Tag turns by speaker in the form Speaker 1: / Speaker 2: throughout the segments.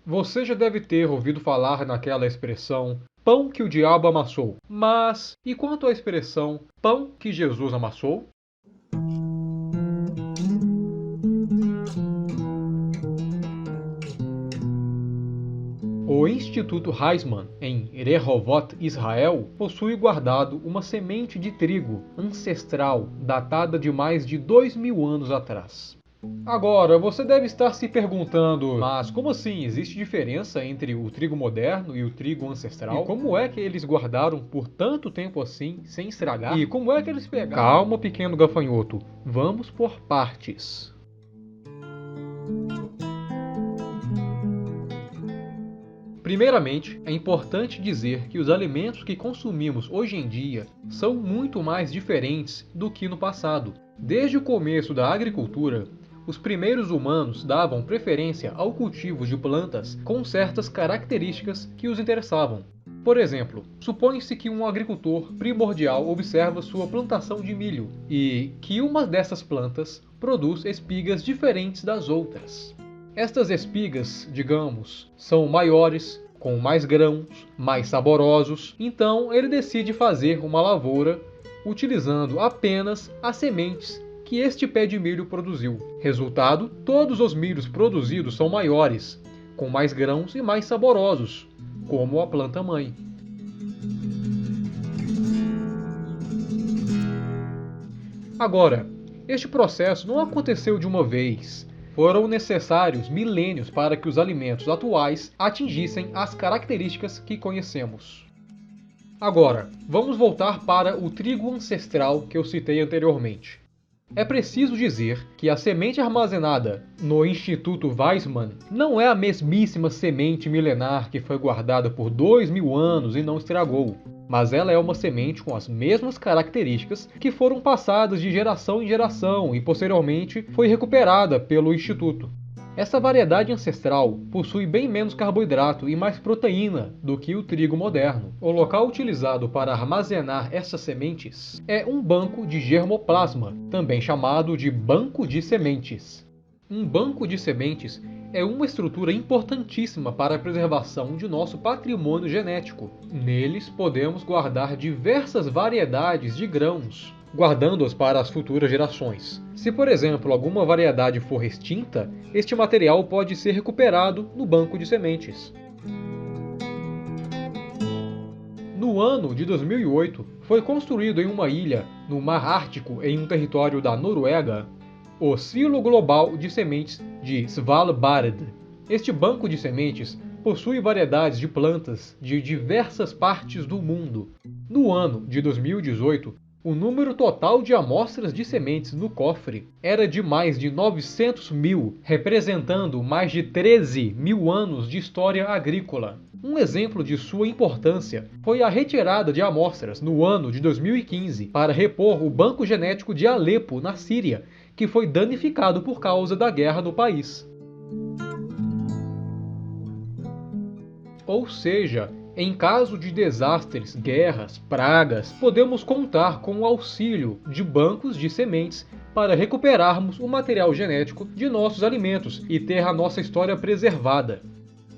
Speaker 1: Você já deve ter ouvido falar naquela expressão pão que o diabo amassou. Mas e quanto à expressão pão que Jesus amassou? O Instituto Heizmann, em Rehovot, Israel, possui guardado uma semente de trigo ancestral datada de mais de 2000 anos atrás. Agora, você deve estar se perguntando, mas como assim? Existe diferença entre o trigo moderno e o trigo ancestral? E como é que eles guardaram por tanto tempo assim, sem estragar? E como é que eles pegaram? Calma, pequeno gafanhoto. Vamos por partes. Primeiramente, é importante dizer que os alimentos que consumimos hoje em dia são muito mais diferentes do que no passado. Desde o começo da agricultura, os primeiros humanos davam preferência ao cultivo de plantas com certas características que os interessavam. Por exemplo, supõe-se que um agricultor primordial observa sua plantação de milho e que uma dessas plantas produz espigas diferentes das outras. Estas espigas, digamos, são maiores, com mais grãos, mais saborosos, então ele decide fazer uma lavoura utilizando apenas as sementes que este pé de milho produziu. Resultado, todos os milhos produzidos são maiores, com mais grãos e mais saborosos, como a planta mãe. Agora, este processo não aconteceu de uma vez. Foram necessários milênios para que os alimentos atuais atingissem as características que conhecemos. Agora, vamos voltar para o trigo ancestral que eu citei anteriormente. É preciso dizer que a semente armazenada no Instituto Weizmann não é a mesmíssima semente milenar que foi guardada por 2000 anos e não estragou, mas ela é uma semente com as mesmas características que foram passadas de geração em geração e posteriormente foi recuperada pelo Instituto. Essa variedade ancestral possui bem menos carboidrato e mais proteína do que o trigo moderno. O local utilizado para armazenar essas sementes é um banco de germoplasma, também chamado de banco de sementes. Um banco de sementes é uma estrutura importantíssima para a preservação de nosso patrimônio genético. Neles podemos guardar diversas variedades de grãos, guardando-as para as futuras gerações. Se, por exemplo, alguma variedade for extinta, este material pode ser recuperado no banco de sementes. No ano de 2008, foi construído em uma ilha no Mar Ártico, em um território da Noruega, o Silo Global de Sementes de Svalbard. Este banco de sementes possui variedades de plantas de diversas partes do mundo. No ano de 2018, o número total de amostras de sementes no cofre era de mais de 900 mil, representando mais de 13 mil anos de história agrícola. Um exemplo de sua importância foi a retirada de amostras no ano de 2015 para repor o banco genético de Alepo, na Síria, que foi danificado por causa da guerra no país. Ou seja, em caso de desastres, guerras, pragas, podemos contar com o auxílio de bancos de sementes para recuperarmos o material genético de nossos alimentos e ter a nossa história preservada.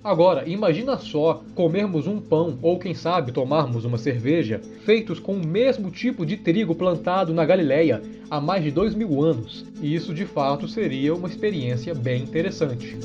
Speaker 1: Agora, imagina só comermos um pão ou, quem sabe, tomarmos uma cerveja feitos com o mesmo tipo de trigo plantado na Galileia há mais de 2000 anos. E isso, de fato, seria uma experiência bem interessante.